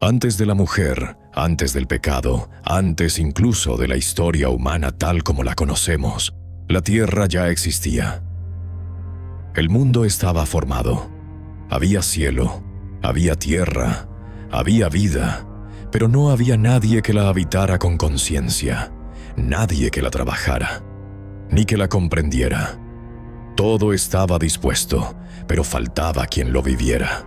Antes de la mujer, antes del pecado, antes incluso de la historia humana tal como la conocemos, la tierra ya existía. El mundo estaba formado. Había cielo, había tierra, había vida, pero no había nadie que la habitara con conciencia, nadie que la trabajara, ni que la comprendiera. Todo estaba dispuesto, pero faltaba quien lo viviera.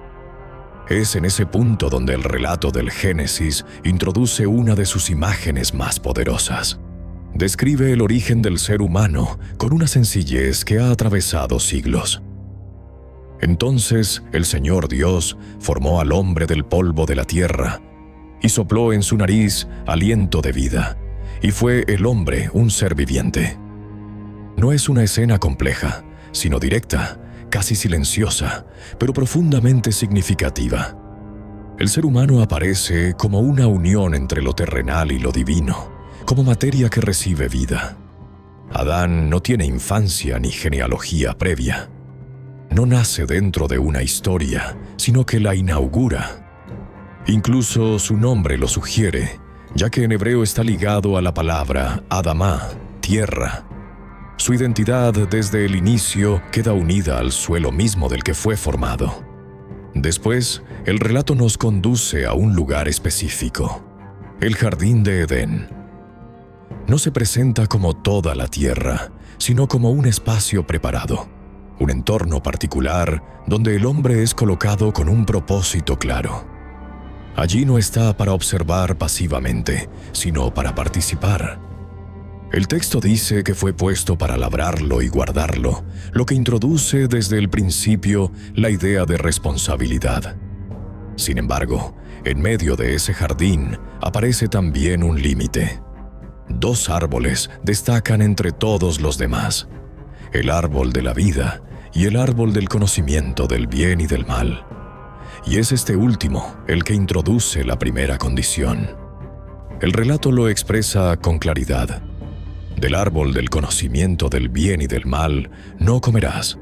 Es en ese punto donde el relato del Génesis introduce una de sus imágenes más poderosas. Describe el origen del ser humano con una sencillez que ha atravesado siglos. Entonces el Señor Dios formó al hombre del polvo de la tierra y sopló en su nariz aliento de vida, y fue el hombre un ser viviente. No es una escena compleja, sino directa, casi silenciosa, pero profundamente significativa. El ser humano aparece como una unión entre lo terrenal y lo divino, como materia que recibe vida. Adán no tiene infancia ni genealogía previa. No nace dentro de una historia, sino que la inaugura. Incluso su nombre lo sugiere, ya que en hebreo está ligado a la palabra Adamá, tierra. Su identidad desde el inicio queda unida al suelo mismo del que fue formado. Después, el relato nos conduce a un lugar específico, el jardín de Edén. No se presenta como toda la tierra, sino como un espacio preparado, un entorno particular donde el hombre es colocado con un propósito claro. Allí no está para observar pasivamente, sino para participar. El texto dice que fue puesto para labrarlo y guardarlo, lo que introduce desde el principio la idea de responsabilidad. Sin embargo, en medio de ese jardín aparece también un límite. Dos árboles destacan entre todos los demás: el árbol de la vida y el árbol del conocimiento del bien y del mal. Y es este último el que introduce la primera condición. El relato lo expresa con claridad. Del árbol del conocimiento del bien y del mal no comerás,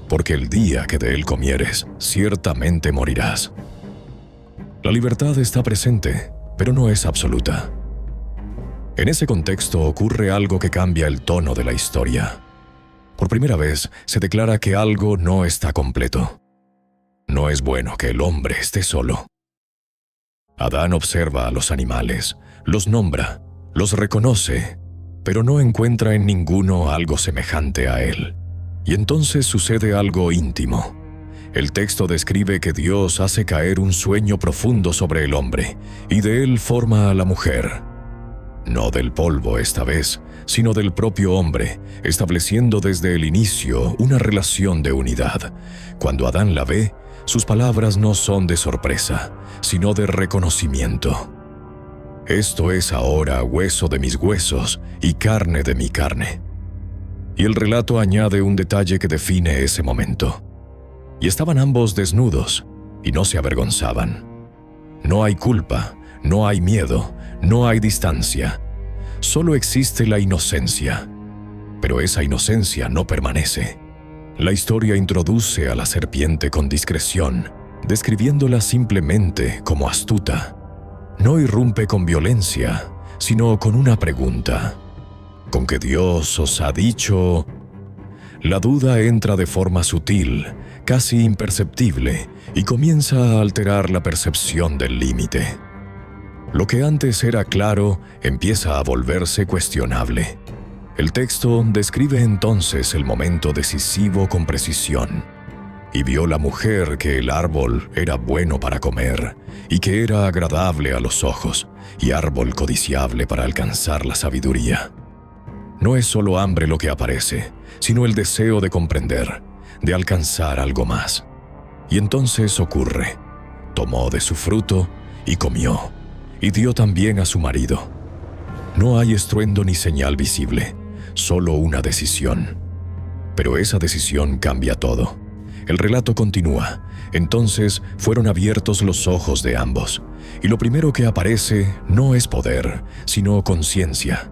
porque el día que de él comieres, ciertamente morirás. La libertad está presente, pero no es absoluta. En ese contexto ocurre algo que cambia el tono de la historia. Por primera vez se declara que algo no está completo. No es bueno que el hombre esté solo. Adán observa a los animales, los nombra, los reconoce, pero no encuentra en ninguno algo semejante a él. Y entonces sucede algo íntimo. El texto describe que Dios hace caer un sueño profundo sobre el hombre, y de él forma a la mujer. No del polvo esta vez, sino del propio hombre, estableciendo desde el inicio una relación de unidad. Cuando Adán la ve, sus palabras no son de sorpresa, sino de reconocimiento. Esto es ahora hueso de mis huesos y carne de mi carne. Y el relato añade un detalle que define ese momento. Y estaban ambos desnudos, y no se avergonzaban. No hay culpa, no hay miedo, no hay distancia. Solo existe la inocencia. Pero esa inocencia no permanece. La historia introduce a la serpiente con discreción, describiéndola simplemente como astuta. No irrumpe con violencia, sino con una pregunta. ¿Con qué Dios os ha dicho? La duda entra de forma sutil, casi imperceptible, y comienza a alterar la percepción del límite. Lo que antes era claro empieza a volverse cuestionable. El texto describe entonces el momento decisivo con precisión. Y vio la mujer que el árbol era bueno para comer, y que era agradable a los ojos, y árbol codiciable para alcanzar la sabiduría. No es solo hambre lo que aparece, sino el deseo de comprender, de alcanzar algo más. Y entonces ocurre: tomó de su fruto y comió, y dio también a su marido. No hay estruendo ni señal visible, solo una decisión. Pero esa decisión cambia todo. El relato continúa. Entonces fueron abiertos los ojos de ambos, y lo primero que aparece no es poder, sino conciencia.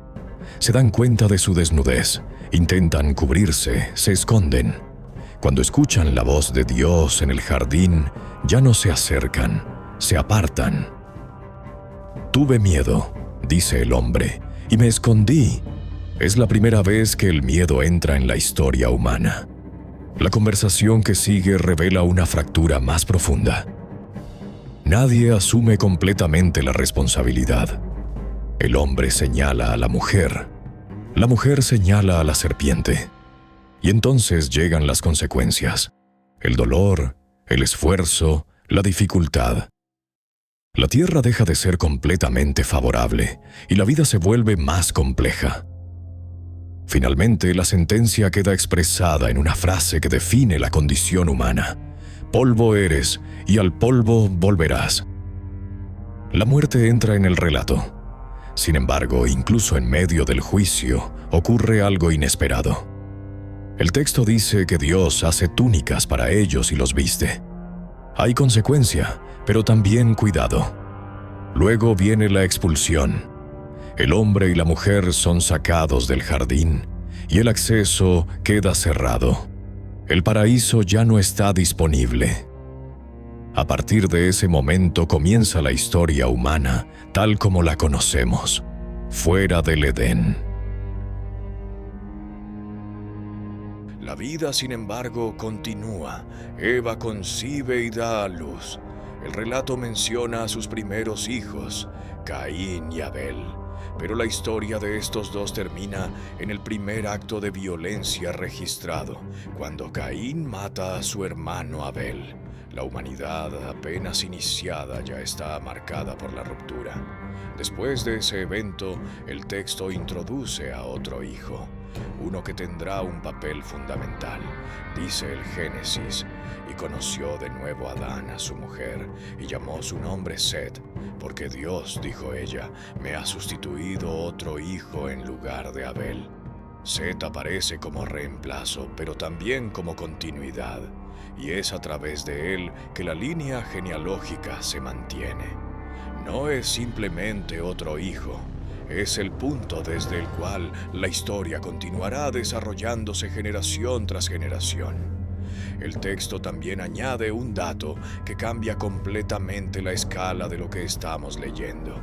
Se dan cuenta de su desnudez, intentan cubrirse, se esconden. Cuando escuchan la voz de Dios en el jardín, ya no se acercan, se apartan. Tuve miedo, dice el hombre, y me escondí. Es la primera vez que el miedo entra en la historia humana. La conversación que sigue revela una fractura más profunda. Nadie asume completamente la responsabilidad. El hombre señala a la mujer señala a la serpiente. Y entonces llegan las consecuencias: el dolor, el esfuerzo, la dificultad. La tierra deja de ser completamente favorable y la vida se vuelve más compleja. Finalmente, la sentencia queda expresada en una frase que define la condición humana: polvo eres y al polvo volverás. La muerte entra en el relato. Sin embargo, incluso en medio del juicio, ocurre algo inesperado. El texto dice que Dios hace túnicas para ellos y los viste. Hay consecuencia, pero también cuidado. Luego viene la expulsión. El hombre y la mujer son sacados del jardín y el acceso queda cerrado. El paraíso ya no está disponible. A partir de ese momento comienza la historia humana tal como la conocemos, fuera del Edén. La vida, sin embargo, continúa. Eva concibe y da a luz. El relato menciona a sus primeros hijos, Caín y Abel. Pero la historia de estos dos termina en el primer acto de violencia registrado, cuando Caín mata a su hermano Abel. La humanidad, apenas iniciada, ya está marcada por la ruptura. Después de ese evento, el texto introduce a otro hijo, uno que tendrá un papel fundamental. Dice el Génesis: y conoció de nuevo Adán a su mujer, y llamó su nombre Set, porque Dios, dijo ella, me ha sustituido otro hijo en lugar de Abel. Set aparece como reemplazo, pero también como continuidad, y es a través de él que la línea genealógica se mantiene. No es simplemente otro hijo, es el punto desde el cual la historia continuará desarrollándose generación tras generación. El texto también añade un dato que cambia completamente la escala de lo que estamos leyendo.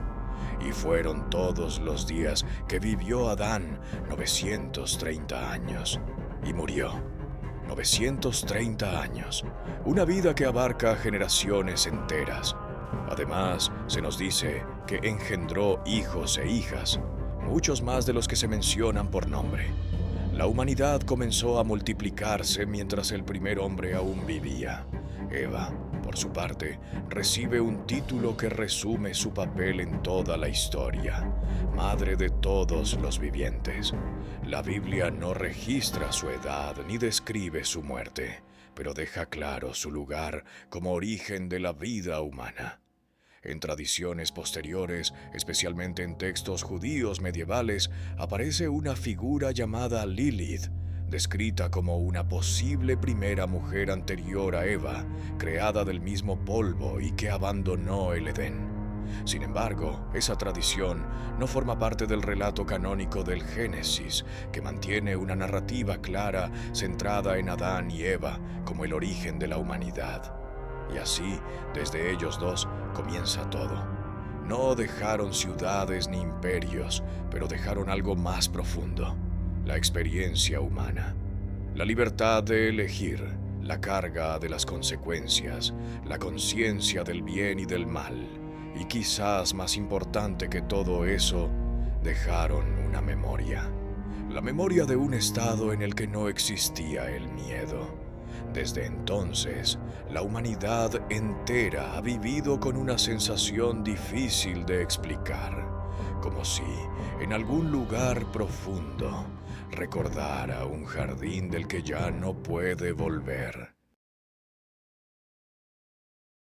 Y fueron todos los días que vivió Adán 930 años, y murió. 930 años, una vida que abarca generaciones enteras. Además, se nos dice que engendró hijos e hijas, muchos más de los que se mencionan por nombre. La humanidad comenzó a multiplicarse mientras el primer hombre aún vivía. Eva, por su parte, recibe un título que resume su papel en toda la historia: madre de todos los vivientes. La Biblia no registra su edad ni describe su muerte, pero deja claro su lugar como origen de la vida humana. En tradiciones posteriores, especialmente en textos judíos medievales, aparece una figura llamada Lilith, descrita como una posible primera mujer anterior a Eva, creada del mismo polvo y que abandonó el Edén. Sin embargo, esa tradición no forma parte del relato canónico del Génesis, que mantiene una narrativa clara centrada en Adán y Eva como el origen de la humanidad. Y así, desde ellos dos, comienza todo. No dejaron ciudades ni imperios, pero dejaron algo más profundo: la experiencia humana. La libertad de elegir, la carga de las consecuencias, la conciencia del bien y del mal. Y quizás más importante que todo eso, dejaron una memoria. La memoria de un estado en el que no existía el miedo. Desde entonces, la humanidad entera ha vivido con una sensación difícil de explicar, como si, en algún lugar profundo, recordara un jardín del que ya no puede volver.